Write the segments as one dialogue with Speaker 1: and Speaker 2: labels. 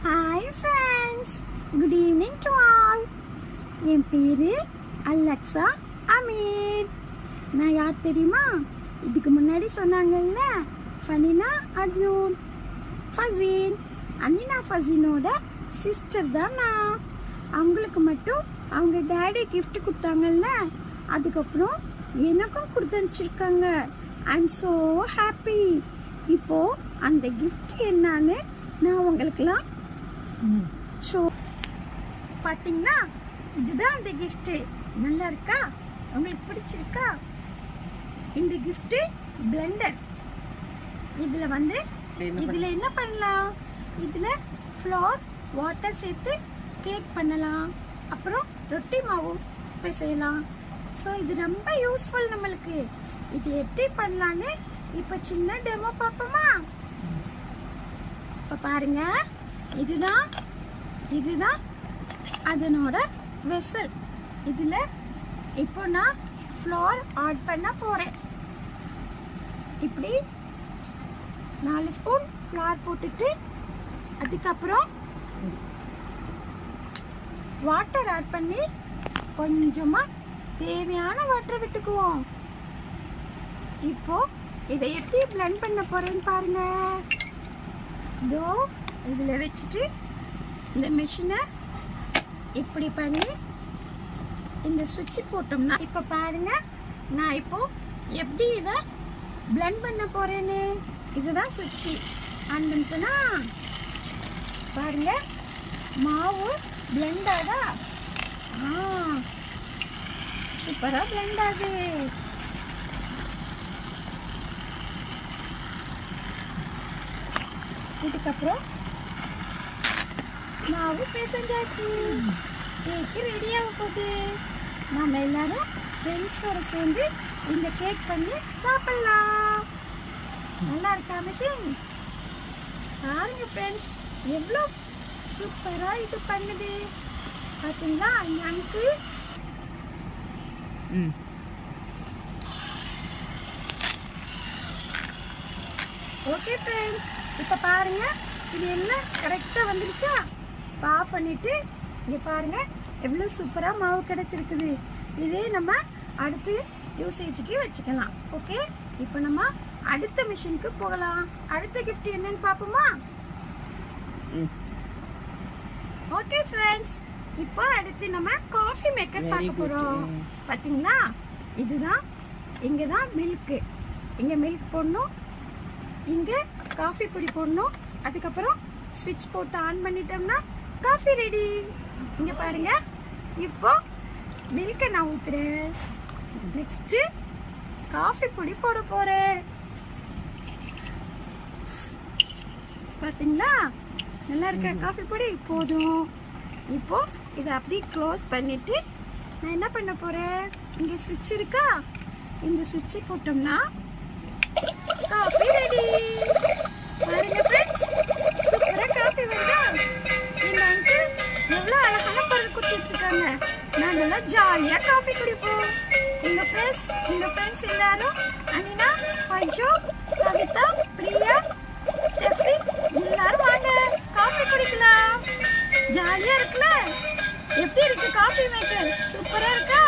Speaker 1: Hi friends, good evening to all. என் பேரு Alexa Amir. நான் யார் தெரியுமா? இதுக்கு முன்னாடி சொன்னாங்கல்ல, ஃபனினா அர்ஜுன், ஃபசீன், அனினா ஃபசீனோட சிஸ்டர் தான் நான். அவங்களுக்கு மட்டும் அவங்க டேடி கிஃப்ட் கொடுத்தாங்கல்ல, அதுக்கப்புறம் எனக்கும் கொடுத்து அனுப்பிச்சிருக்காங்க. I am so happy. இப்போ அந்த கிஃப்ட் என்னன்னு நான் உங்களுக்குலாம் ஷோ. பார்த்தீங்களா, இதுதான் அந்த கிஃப்ட். நல்லா இருக்கா? உங்களுக்கு பிடிச்சிருக்கா? இந்த கிஃப்ட் பிளெண்டர். இதுல என்ன பண்ணலாம்? இதுல ஃப்ளோர் வாட்டர் சேர்த்து கேக் பண்ணலாம், அப்புறம் ரொட்டி மாவு செய்யலாம். ஸோ இது ரொம்ப யூஸ்ஃபுல் நம்மளுக்கு. இது எப்படி பண்ணலான்னு இப்போ சின்ன டெமோ பார்ப்போமா? இப்போ பாருங்க, இதுதான் அதனோட வெசல். இதுல இப்போ நான் ஃப்ளோர் ஆட் பண்ண போறேன். இப்படி 4 ஸ்பூன் ஃப்ளோர் போட்டுட்டு அதுக்கப்புறம் வாட்டர் ஆட் பண்ணி கொஞ்சமா தேவையான வாட்டர் விட்டுக்குவோம். இப்போ இதை எப்படி பிளெண்ட் பண்ண போறேன்னு பாருங்க. இதோ இதுல வச்சுட்டு இந்த மெஷினை இப்படி பண்ணி இந்த சுவிட்ச் போட்டோம்னா, இப்ப பாருங்க நான் இப்போ எப்படி இதை பிளெண்ட் பண்ண போறேன்னு. இதுதான் சுவிட்ச். ஆன் பண்ணிட்டேன்னா பாருங்க, மாவு பிளெண்ட் ஆகுதா? சூப்பரா பிளெண்ட் ஆகுது. இதுக்கப்புறம் மாவு பிசைஞ்சாச்சு. கேக்கு ரெடி ஆக போகுது. நாம எல்லாரும் ஃப்ரெண்ட்ஸோட சேர்ந்து இந்த கேக் பண்ணி சாப்பிடலாம். நல்லா இருக்கா மிஷின்? பாருங்க ஃப்ரெண்ட்ஸ், எவ்வளோ சூப்பரா இது பண்ணுது பார்த்தீங்களா? எனக்கு ஓகே ஃப்ரெண்ட்ஸ், இப்போ பாருங்க இது எல்லாம் கரெக்டாக வந்துருச்சா? ஆஃப் பண்ணிட்டு இங்கே பாருங்க எவ்வளோ சூப்பராக மாவு கிடைச்சிருக்குது. இதே நம்ம அடுத்து யூசேஜுக்கு வச்சுக்கலாம். ஓகே, இப்போ நம்ம அடுத்த மிஷினுக்கு போகலாம். அடுத்த கிஃப்ட் என்னன்னு பார்ப்போமா? ஓகே ஃப்ரெண்ட்ஸ், இப்போ அடுத்து நம்ம காஃபி மேக்கர் பார்க்க போகிறோம். பார்த்தீங்களா, இதுதான். இங்கே தான் மில்க்கு. இங்கே மில்க் போடணும், இங்க காஃபி பொடி போடணும். அதுக்கப்புறம் ஸ்விட்ச் போட்டு ஆன் பண்ணிட்டோம்னா காஃபி ரெடி. இங்க பாருங்க, இப்போ மில்கை நான் ஊத்துறேன். நெக்ஸ்ட் காஃபி பொடி போட போறேன். பாத்தீங்களா, நல்லா இருக்க காஃபி பொடி போதும். இப்போ இதை அப்படியே க்ளோஸ் பண்ணிட்டு நான் என்ன பண்ண போறேன்? இங்க சுவிட்ச் இருக்கா? இந்த சுவிட்ச் போட்டோம்னா காஃபி ரெடி. பாருங்க ஃப்ரெண்ட்ஸ், சூப்பரா காஃபி வருதா? இந்த அங்கிள் எவ்வளோ அழகான பொருள் கொடுத்துட்டு இருக்காங்க. நாங்கெல்லாம் ஜாலியா காஃபி குடிப்போம். எங்க ஃப்ரெண்ட்ஸ் எல்லாரும் அனினா, ஃபைஜோ, கவிதா, பிரியா, ஸ்டெஃபி எல்லாரும் வாங்க காஃபி குடிக்கலாம். ஜாலியா இருக்குல்ல? எப்படி இருக்கு காஃபி மேக்கர்? சூப்பரா இருக்கா?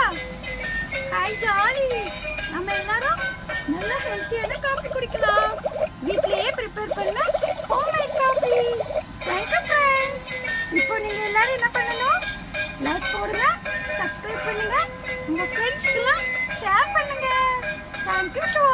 Speaker 1: Hi jolly. நம்ம எல்லாரும் நல்ல ஹெல்த்தியான காஃபி குடிக்கலாம். வீட்லயே ப்ரிப்பேர் பண்ண homemade coffee. Thank you friends. இப்போ நீங்க எல்லாரும் என்ன பண்ணணும்? லைக் போடுங்க, சப்ஸ்கிரைப் பண்ணுங்க, உங்க ஃப்ரெண்ட்ஸ்க்குலாம் ஷேர் பண்ணுங்க. Thank you.